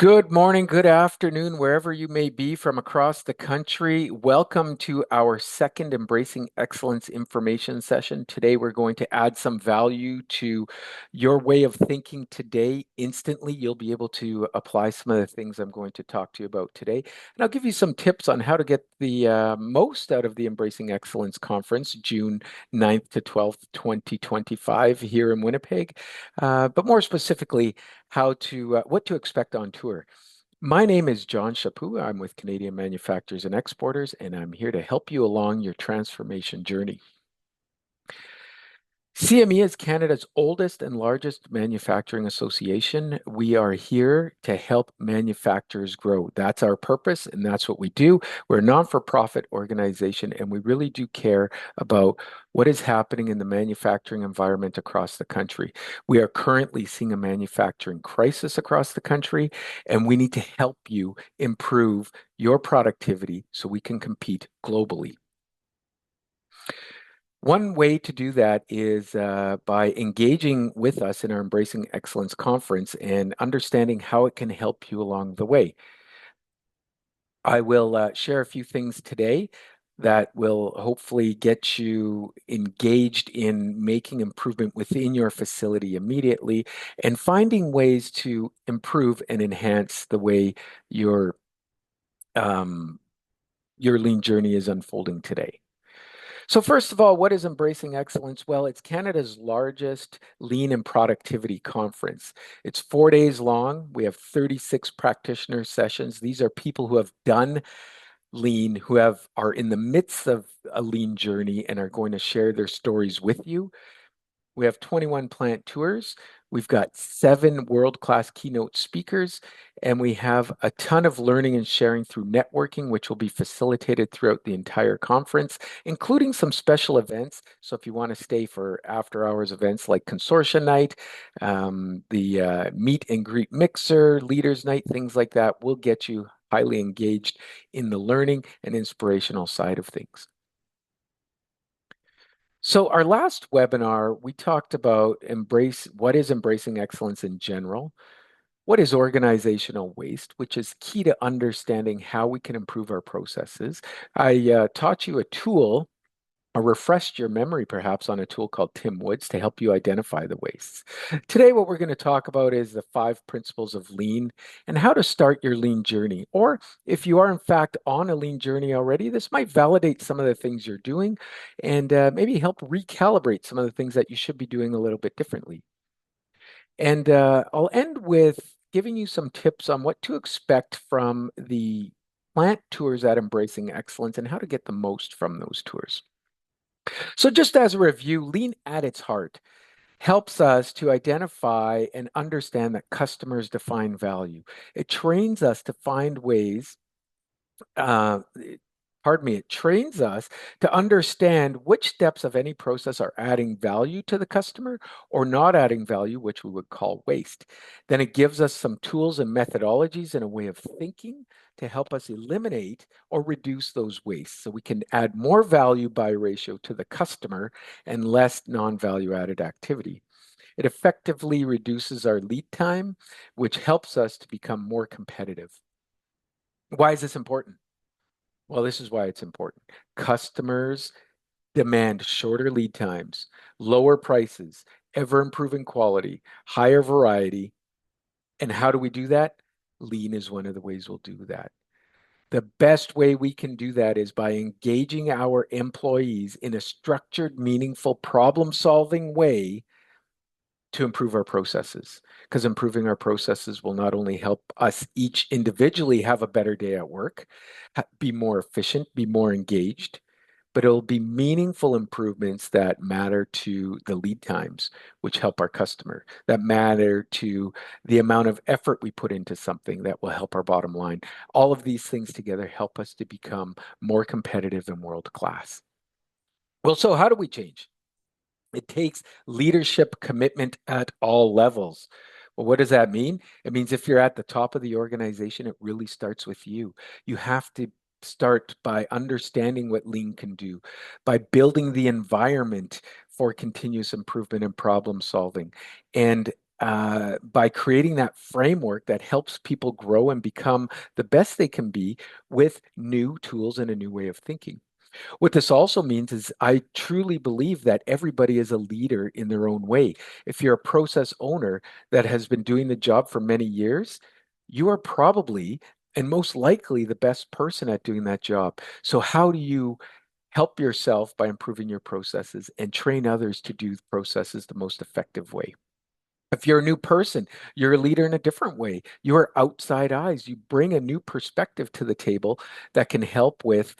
Good morning, good afternoon, wherever you may be from across the country. Welcome to our second Embracing Excellence information session. Today, we're going to add some value to your way of thinking today. Instantly, you'll be able to apply some of the things I'm going to talk to you about today. And I'll give you some tips on how to get the most out of the Embracing Excellence Conference, June 9th to 12th, 2025, here in Winnipeg. But more specifically, what to expect on tour. My name is John Chaput. I'm with Canadian Manufacturers and Exporters, and I'm here to help you along your transformation journey. CME is Canada's oldest and largest manufacturing association. We are here to help manufacturers grow. That's our purpose, and that's what we do. We're a non-for-profit organization, and we really do care about what is happening in the manufacturing environment across the country. We are currently seeing a manufacturing crisis across the country, and we need to help you improve your productivity so we can compete globally. One way to do that is by engaging with us in our Embracing Excellence conference and understanding how it can help you along the way. I will share a few things today that will hopefully get you engaged in making improvement within your facility immediately and finding ways to improve and enhance the way um, your lean journey is unfolding today. So first of all, what is Embracing Excellence? Well, it's Canada's largest lean and productivity conference. It's 4 days long. We have 36 practitioner sessions. These are people who have done lean, are in the midst of a lean journey and are going to share their stories with you. We have 21 plant tours. We've got 7 world-class keynote speakers, and we have a ton of learning and sharing through networking, which will be facilitated throughout the entire conference, including some special events. So if you want to stay for after-hours events like Consortia Night, the Meet and Greet Mixer, Leaders Night, things like that, will get you highly engaged in the learning and inspirational side of things. So our last webinar, we talked about what is embracing excellence in general, what is organizational waste, which is key to understanding how we can improve our processes. I taught you a tool or refreshed your memory perhaps on a tool called Tim Woods to help you identify the wastes. Today, what we're going to talk about is the 5 principles of lean and how to start your lean journey. Or if you are in fact on a lean journey already, this might validate some of the things you're doing and maybe help recalibrate some of the things that you should be doing a little bit differently. And I'll end with giving you some tips on what to expect from the plant tours at Embracing Excellence and how to get the most from those tours. So, just as a review, lean at its heart helps us to identify and understand that customers define value. It trains us to find ways, uh, it trains us to understand which steps of any process are adding value to the customer or not adding value, which we would call waste. Then it gives us some tools and methodologies and a way of thinking to help us eliminate or reduce those wastes so we can add more value by ratio to the customer and less non-value added activity. It effectively reduces our lead time, which helps us to become more competitive. Why is this important? Well, this is why it's important. Customers demand shorter lead times, lower prices, ever improving quality, higher variety. And how do we do that? Lean is one of the ways we'll do that. The best way we can do that is by engaging our employees in a structured, meaningful, problem-solving way to improve our processes. Because improving our processes will not only help us each individually have a better day at work, be more efficient, be more engaged, but it'll be meaningful improvements that matter to the lead times, which help our customer, that matter to the amount of effort we put into something that will help our bottom line. All of these things together help us to become more competitive and world class. Well, so how do we change? It takes leadership commitment at all levels. Well, what does that mean? It means if you're at the top of the organization, it really starts with you. You have to start by understanding what lean can do, by building the environment for continuous improvement and problem solving, and by creating that framework that helps people grow and become the best they can be with new tools and a new way of thinking. What this also means is I truly believe that everybody is a leader in their own way. If you're a process owner that has been doing the job for many years, you are probably and most likely the best person at doing that job. So, how do you help yourself by improving your processes and train others to do processes the most effective way? If you're a new person, you're a leader in a different way. You are outside eyes. You bring a new perspective to the table that can help with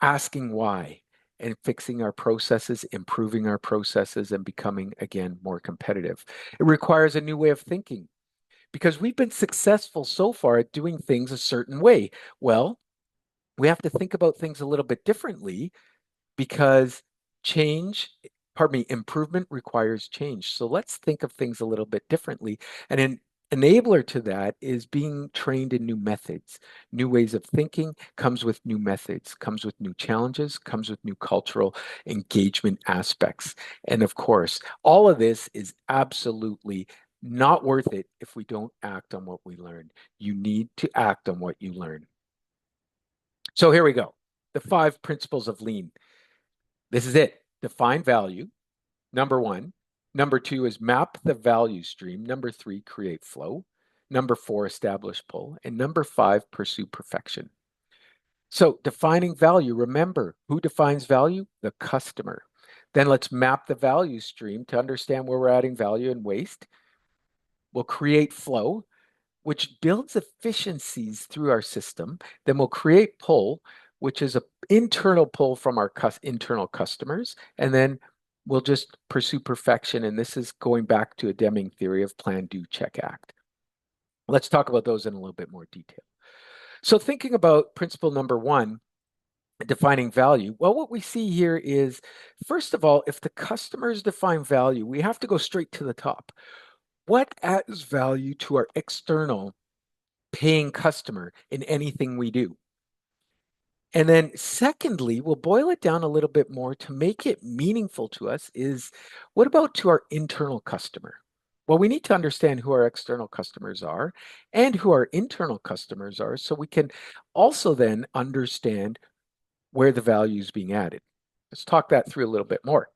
asking why and fixing our processes, improving our processes, and becoming, again, more competitive. It requires a new way of thinking because we've been successful so far at doing things a certain way. Well, we have to think about things a little bit differently because change, pardon me, improvement requires change. So let's think of things a little bit differently. And an enabler to that is being trained in new methods. New ways of thinking comes with new methods, comes with new challenges, comes with new cultural engagement aspects. And of course, all of this is absolutely not worth it if we don't act on what we learn. You need to act on what you learn. So here we go. The 5 principles of lean. This is it. Define value. Number 1. Number 2 is map the value stream. Number 3, create flow. Number 4, establish pull. And number 5, pursue perfection. So defining value, remember who defines value? The customer. Then let's map the value stream to understand where we're adding value and waste. We'll create flow, which builds efficiencies through our system. Then we'll create pull, which is an internal pull from our internal customers. And then we'll just pursue perfection. And this is going back to a Deming theory of plan, do, check, act. Let's talk about those in a little bit more detail. So thinking about principle number 1, defining value. Well, what we see here is, first of all, if the customers define value, we have to go straight to the top. What adds value to our external paying customer in anything we do? And then secondly, we'll boil it down a little bit more to make it meaningful to us is what about to our internal customer? Well, we need to understand who our external customers are and who our internal customers are so we can also then understand where the value is being added. Let's talk that through a little bit more.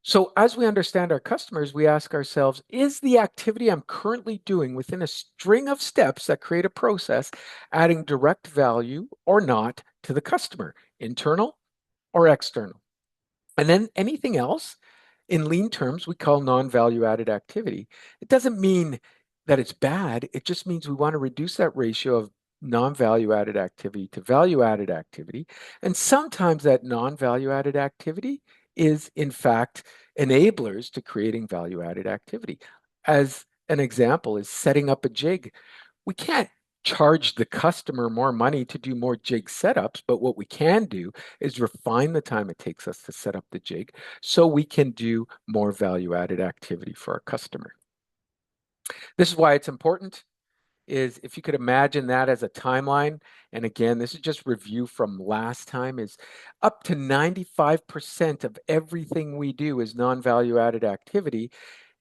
So as we understand our customers, we ask ourselves, is the activity I'm currently doing within a string of steps that create a process adding direct value or not to the customer, internal or external? And then anything else in lean terms, we call non-value added activity. It doesn't mean that it's bad. It just means we want to reduce that ratio of non-value added activity to value added activity. And sometimes that non-value added activity is in fact enablers to creating value added activity. As an example is setting up a jig. We can't charge the customer more money to do more jig setups, but what we can do is refine the time it takes us to set up the jig so we can do more value added activity for our customer. This is why it's important is if you could imagine that as a timeline, and again, this is just review from last time, is up to 95% of everything we do is non-value added activity.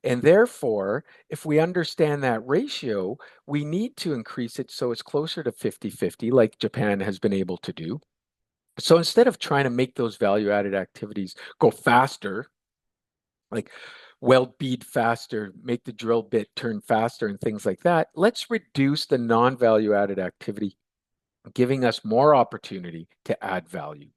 And therefore, if we understand that ratio, we need to increase it so it's closer to 50-50, like Japan has been able to do. So instead of trying to make those value added activities go faster, like weld bead faster, make the drill bit turn faster and things like that, let's reduce the non-value added activity, giving us more opportunity to add value.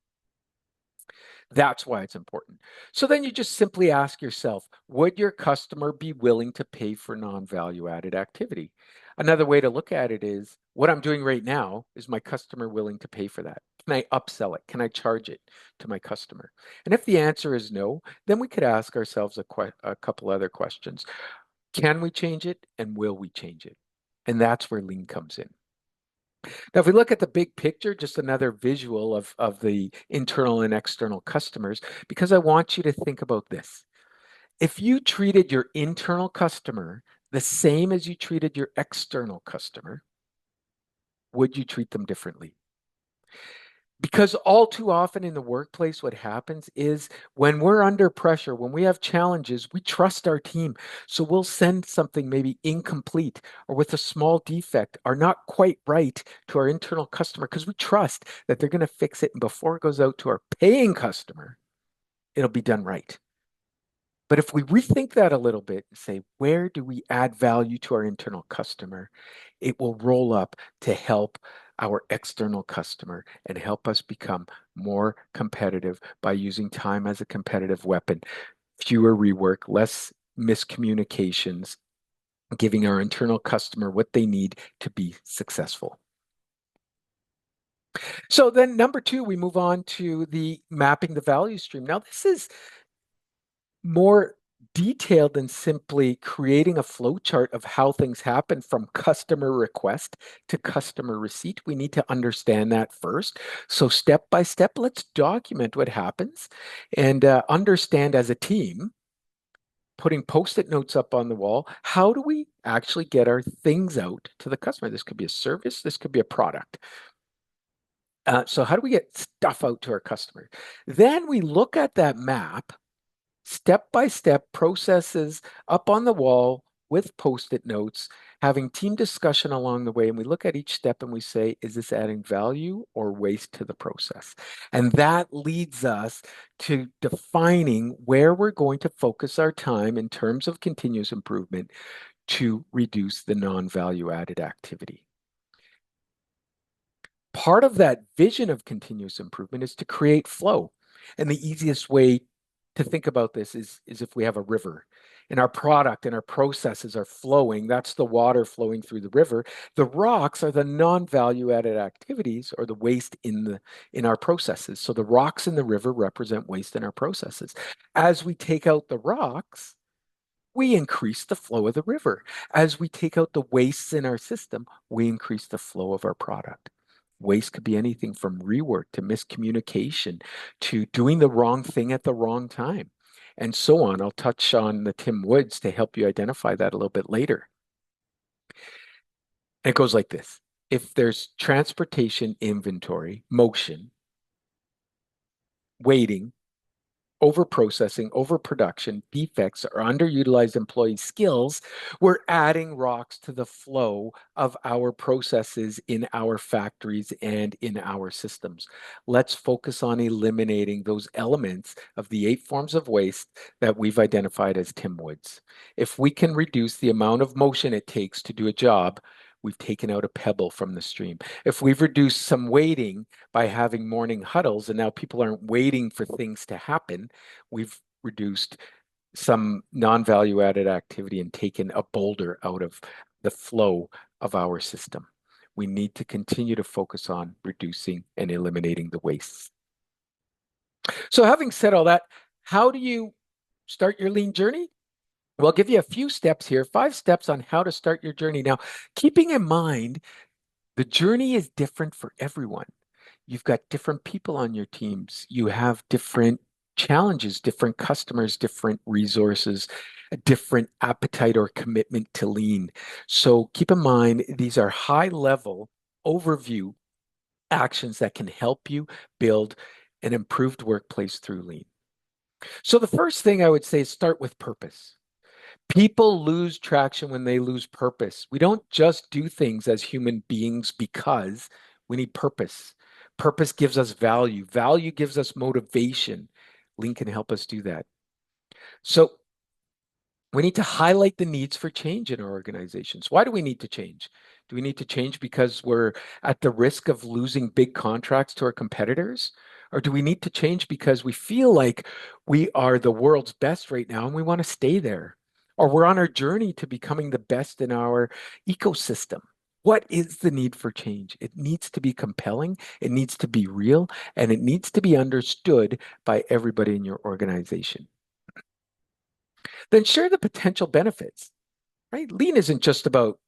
That's why it's important. So then you just simply ask yourself, would your customer be willing to pay for non-value added activity? Another way to look at it is what I'm doing right now, is my customer willing to pay for that? Can I upsell it? Can I charge it to my customer? And if the answer is no, then we could ask ourselves a couple other questions. Can we change it and will we change it? And that's where lean comes in. Now, if we look at the big picture, just another visual of the internal and external customers, because I want you to think about this. If you treated your internal customer the same as you treated your external customer, would you treat them differently? Because all too often in the workplace, what happens is when we're under pressure, when we have challenges, we trust our team. So we'll send something maybe incomplete or with a small defect or not quite right to our internal customer because we trust that they're going to fix it. And before it goes out to our paying customer, it'll be done right. But if we rethink that a little bit and say, where do we add value to our internal customer? It will roll up to help our external customer and help us become more competitive by using time as a competitive weapon. Fewer rework, less miscommunications, giving our internal customer what they need to be successful. So then number two, we move on to the mapping the value stream. Now, this is more detailed than simply creating a flow chart of how things happen from customer request to customer receipt. We need to understand that first. So step by step, let's document what happens and understand as a team, putting post-it notes up on the wall, how do we actually get our things out to the customer? This could be a service, this could be a product. So how do we get stuff out to our customer? Then we look at that map step by step processes up on the wall with post-it notes, having team discussion along the way. And we look at each step and we say, is this adding value or waste to the process? And that leads us to defining where we're going to focus our time in terms of continuous improvement to reduce the non-value added activity. Part of that vision of continuous improvement is to create flow. And the easiest way to think about this is if we have a river and our product and our processes are flowing, that's the water flowing through the river. The rocks are the non-value added activities or the waste in our processes. So the rocks in the river represent waste in our processes. As we take out the rocks, we increase the flow of the river. As we take out the wastes in our system, we increase the flow of our product. Waste could be anything from rework to miscommunication to doing the wrong thing at the wrong time, and so on. I'll touch on the Tim Woods to help you identify that a little bit later. And it goes like this. If there's transportation inventory, motion, waiting, overprocessing, overproduction, defects, or underutilized employee skills, we're adding rocks to the flow of our processes in our factories and in our systems. Let's focus on eliminating those elements of the 8 forms of waste that we've identified as Tim Woods. If we can reduce the amount of motion it takes to do a job, we've taken out a pebble from the stream. If we've reduced some waiting by having morning huddles and now people aren't waiting for things to happen, we've reduced some non-value added activity and taken a boulder out of the flow of our system. We need to continue to focus on reducing and eliminating the wastes. So having said all that, how do you start your lean journey? Well, I'll give you a few steps here, 5 steps on how to start your journey. Now, keeping in mind, the journey is different for everyone. You've got different people on your teams. You have different challenges, different customers, different resources, a different appetite or commitment to lean. So keep in mind, these are high level overview actions that can help you build an improved workplace through lean. So the first thing I would say is start with purpose. People lose traction when they lose purpose. We don't just do things as human beings because we need purpose. Purpose gives us value. Value gives us motivation. Lean can help us do that. So we need to highlight the needs for change in our organizations. Why do we need to change? Do we need to change because we're at the risk of losing big contracts to our competitors? Or do we need to change because we feel like we are the world's best right now and we want to stay there? Or we're on our journey to becoming the best in our ecosystem? What is the need for change? It needs to be compelling, it needs to be real, and it needs to be understood by everybody in your organization. Then share the potential benefits, right? Lean isn't just about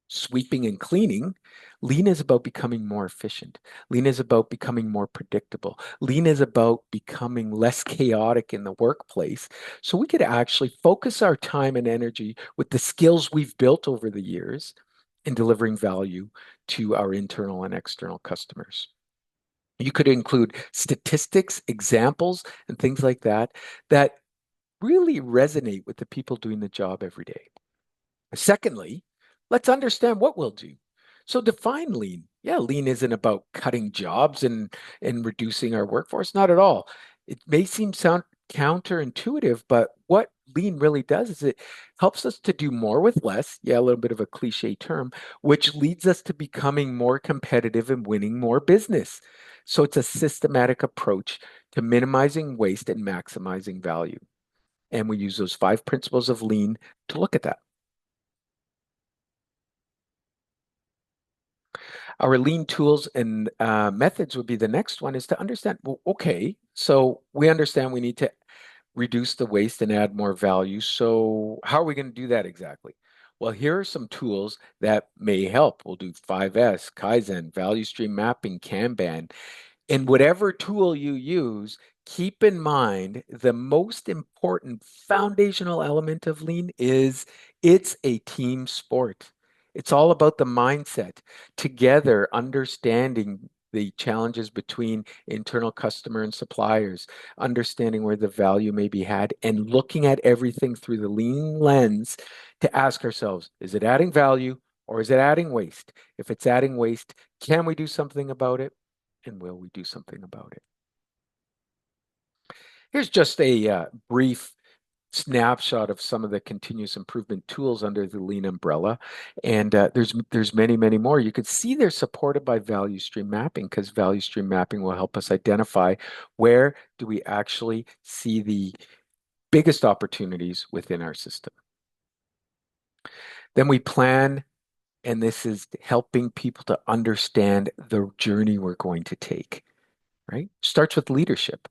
sweeping and cleaning. Lean is about becoming more efficient. Lean is about becoming more predictable. Lean is about becoming less chaotic in the workplace. So we could actually focus our time and energy with the skills we've built over the years in delivering value to our internal and external customers. You could include statistics, examples, and things like that that really resonate with the people doing the job every day. Secondly, let's understand what we'll do. So define lean. Yeah, lean isn't about cutting jobs and reducing our workforce. Not at all. It may sound counterintuitive, but what lean really does is it helps us to do more with less. Yeah, a little bit of a cliche term, which leads us to becoming more competitive and winning more business. So it's a systematic approach to minimizing waste and maximizing value. And we use those five principles of lean to look at that. Our lean tools and methods would be the next one is to understand, well, okay, so we understand we need to reduce the waste and add more value. So how are we going to do that exactly? Well, here are some tools that may help. We'll do 5S, Kaizen, value stream mapping, Kanban. In whatever tool you use, keep in mind the most important foundational element of lean is it's a team sport. It's all about the mindset, together understanding the challenges between internal customer and suppliers, understanding where the value may be had, and looking at everything through the lean lens to ask ourselves, is it adding value or is it adding waste? If it's adding waste, can we do something about it? And will we do something about it? Here's just a brief snapshot of some of the continuous improvement tools under the Lean umbrella, and there's many more. You could see they're supported by value stream mapping because value stream mapping will help us identify where do we actually see the biggest opportunities within our system. Then we plan, and this is helping people to understand the journey we're going to take. Right? Starts with leadership.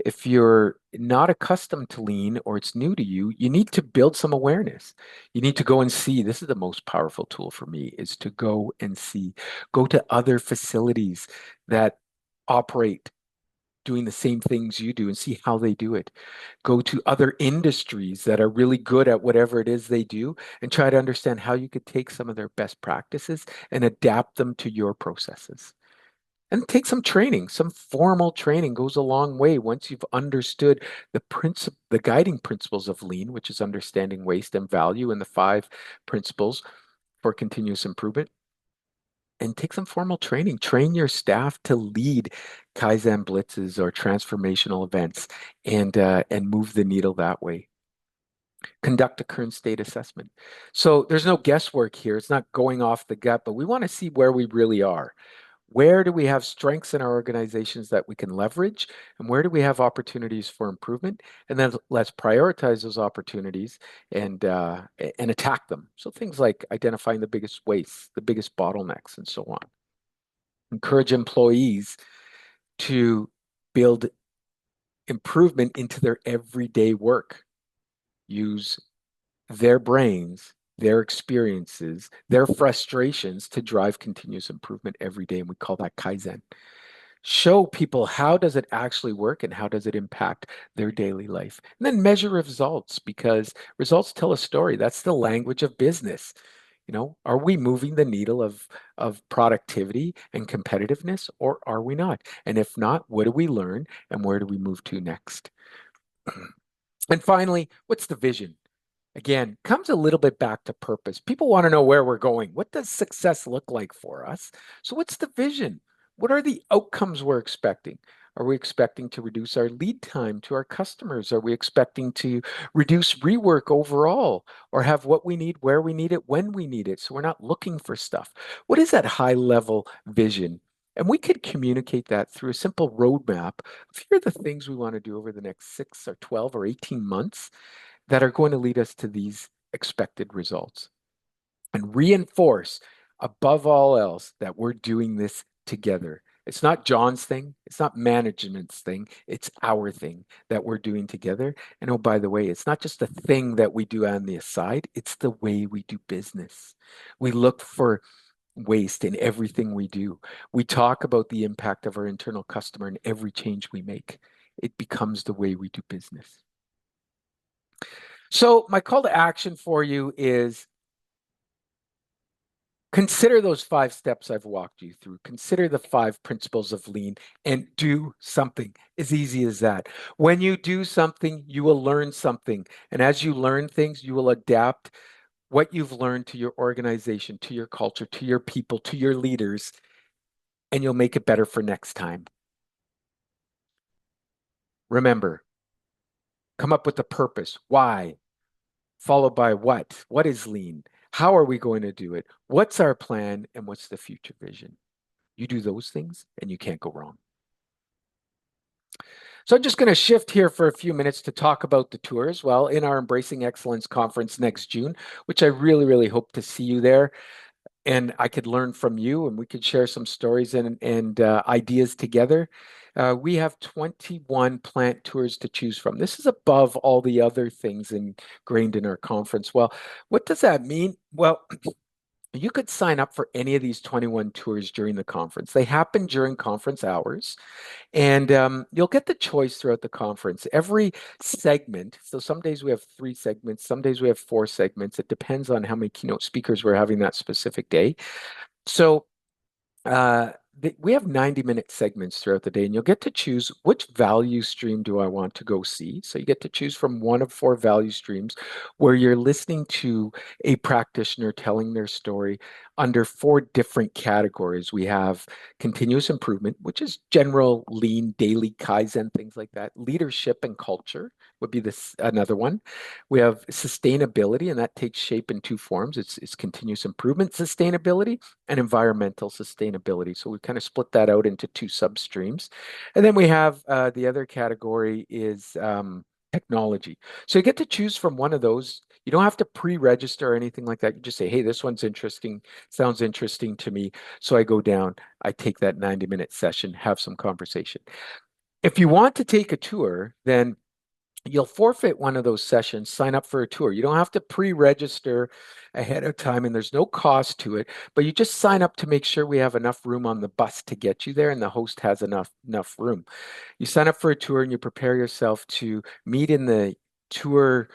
If you're not accustomed to lean or it's new to you, you need to build some awareness. You need to go and see. This is the most powerful tool for me is to go and see, go to other facilities that operate doing the same things you do and see how they do it. Go to other industries that are really good at whatever it is they do and try to understand how you could take some of their best practices and adapt them to your processes. And take some training, some formal training goes a long way once you've understood the guiding principles of lean, which is understanding waste and value and the five principles for continuous improvement. And take some formal training. Train your staff to lead Kaizen blitzes or transformational events and move the needle that way. Conduct a current state assessment. So there's no guesswork here. It's not going off the gut, but we want to see where we really are. Where do we have strengths in our organizations that we can leverage? And where do we have opportunities for improvement? And then let's prioritize those opportunities and attack them. So things like identifying the biggest wastes, the biggest bottlenecks, and so on. Encourage employees to build improvement into their everyday work. Use their brains, their experiences, their frustrations to drive continuous improvement every day. And we call that Kaizen. Show people how does it actually work and how does it impact their daily life. And then measure results because results tell a story. That's the language of business. Are we moving the needle of productivity and competitiveness or are we not? And if not, what do we learn and where do we move to next? And finally, what's the vision? Again, comes a little bit back to purpose. People want to know where we're going. What does success look like for us? So, what's the vision? What are the outcomes we're expecting? Are we expecting to reduce our lead time to our customers? Are we expecting to reduce rework overall or have what we need where we need it when we need it? So, we're not looking for stuff. What is that high level vision? And we could communicate that through a simple roadmap of here are the things we want to do over the next 6 or 12 or 18 months that are going to lead us to these expected results and reinforce above all else that we're doing this together. It's not John's thing. It's not management's thing. It's our thing that we're doing together. And oh, by the way, it's not just a thing that we do on the aside. It's the way we do business. We look for waste in everything we do. We talk about the impact of our internal customer in every change we make. It becomes the way we do business. So my call to action for you is Consider those 5 steps I've walked you through. Consider the 5 principles of lean and do something as easy as that. When you do something, you will learn something. And as you learn things, you will adapt what you've learned to your organization, to your culture, to your people, to your leaders, and you'll make it better for next time. Remember, come up with a purpose. Why? Followed by what? What is lean? How are we going to do it? What's our plan? And what's the future vision? You do those things and you can't go wrong. So I'm just going to shift here for a few minutes to talk about the tours. Well, in our Embracing Excellence conference next June, which I really, really hope to see you there. And I could learn from you and we could share some stories and ideas together. We have 21 plant tours to choose from. This is above all the other things ingrained in our conference. Well, what does that mean? Well, you could sign up for any of these 21 tours during the conference. They happen during conference hours. And you'll get the choice throughout the conference. Every segment, so some days we have 3 segments, some days we have 4 segments. It depends on how many keynote speakers we're having that specific day. So uh, we have 90-minute segments throughout the day, and you'll get to choose which value stream do I want to go see. So you get to choose from one of 4 value streams where you're listening to a practitioner telling their story under 4 different categories. We have continuous improvement, which is general lean, daily Kaizen, things like that. Leadership and culture would be this another one. We have sustainability, and that takes shape in 2 forms. It's continuous improvement sustainability and environmental sustainability. So we kind of split that out into 2 substreams. And then we have the other category is technology. So you get to choose from one of those. You don't have to pre-register or anything like that. You just say, hey, this one's interesting, sounds interesting to me. So I go down, I take that 90-minute session, have some conversation. If you want to take a tour, then you'll forfeit one of those sessions, sign up for a tour. You don't have to pre-register ahead of time and there's no cost to it, but you just sign up to make sure we have enough room on the bus to get you there and the host has enough room. You sign up for a tour and you prepare yourself to meet in the tour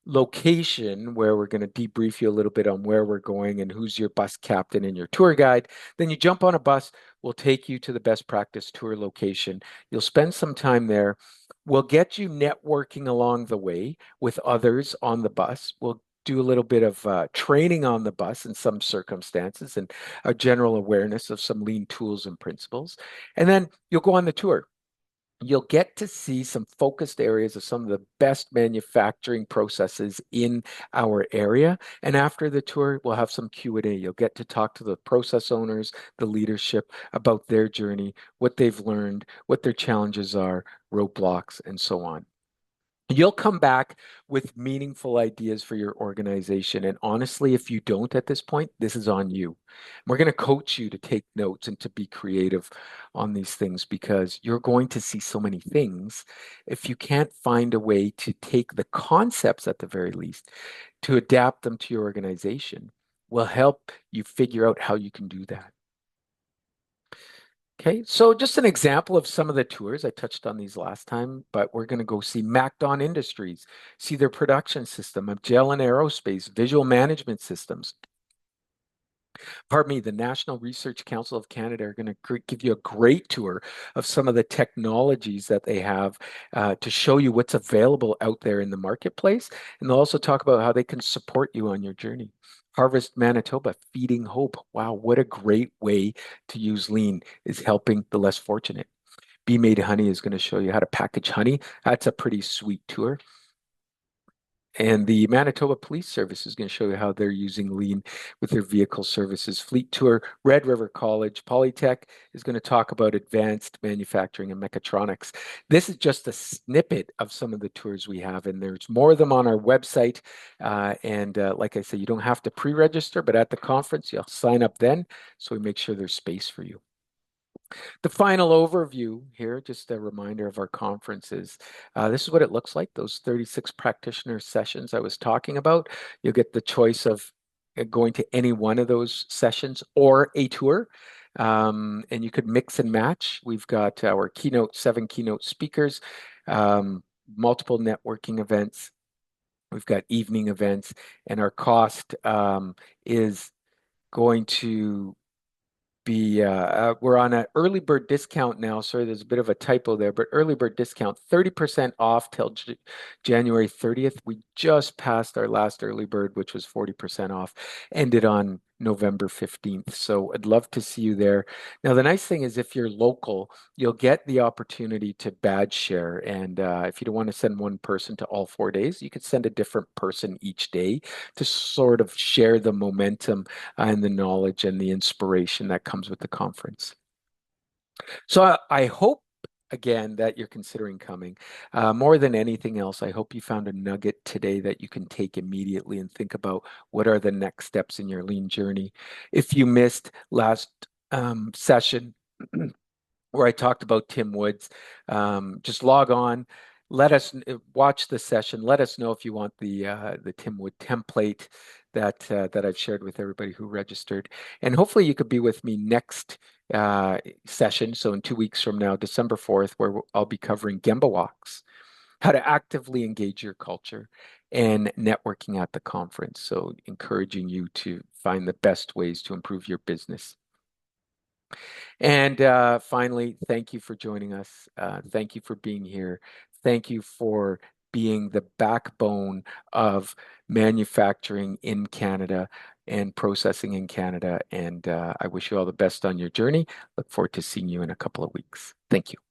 location where we're going to debrief you a little bit on where we're going and who's your bus captain and your tour guide. Then you jump on a bus, we'll take you to the best practice tour location. You'll spend some time there. We'll get you networking along the way with others on the bus. We'll do a little bit of training on the bus in some circumstances and a general awareness of some lean tools and principles. And then you'll go on the tour. You'll get to see some focused areas of some of the best manufacturing processes in our area. And after the tour, we'll have some Q&A. You'll get to talk to the process owners, the leadership about their journey, what they've learned, what their challenges are, roadblocks, and so on. You'll come back with meaningful ideas for your organization. And honestly, if you don't at this point, this is on you. We're going to coach you to take notes and to be creative on these things because you're going to see so many things. If you can't find a way to take the concepts at the very least, to adapt them to your organization, will help you figure out how you can do that. Okay, so just an example of some of the tours. I touched on these last time, but we're going to go see MacDon Industries, see their production system, Magellan Aerospace, visual management systems. Pardon me, the National Research Council of Canada are going to give you a great tour of some of the technologies that they have to show you what's available out there in the marketplace. And they'll also talk about how they can support you on your journey. Harvest Manitoba, Feeding Hope. Wow, what a great way to use lean is helping the less fortunate. Bee Made Honey is going to show you how to package honey. That's a pretty sweet tour. And the Manitoba Police Service is going to show you how they're using lean with their vehicle services. Fleet Tour, Red River College, Polytech is going to talk about advanced manufacturing and mechatronics. This is just a snippet of some of the tours we have, and there's more of them on our website. Like I said, you don't have to pre-register, but at the conference, you'll sign up then, so we make sure there's space for you. The final overview here, just a reminder of our conferences. This is what it looks like, those 36 practitioner sessions I was talking about. You'll get the choice of going to any one of those sessions or a tour. And you could mix and match. We've got our 7 keynote speakers, multiple networking events. We've got evening events, and our cost is going to be we're on an early bird discount now. Sorry, there's a bit of a typo there, but early bird discount 30% off till January 30th. We just passed our last early bird, which was 40% off, ended on November 15th. So I'd love to see you there. Now, the nice thing is if you're local, you'll get the opportunity to badge share. And if you don't want to send one person to all 4 days, you could send a different person each day to sort of share the momentum and the knowledge and the inspiration that comes with the conference. So I hope again that you're considering coming. More than anything else, I hope you found a nugget today that you can take immediately and think about what are the next steps in your lean journey. If you missed last session, where I talked about Tim Woods. Just log on, let us watch the session. Let us know if you want the Tim Wood template that I've shared with everybody who registered, and hopefully you could be with me next session. So in 2 weeks from now, December 4th, where I'll be covering Gemba Walks, how to actively engage your culture, and networking at the conference. So encouraging you to find the best ways to improve your business. And finally, thank you for joining us. Thank you for being here. Thank you for being the backbone of manufacturing in Canada and processing in Canada. And I wish you all the best on your journey. Look forward to seeing you in a couple of weeks. Thank you.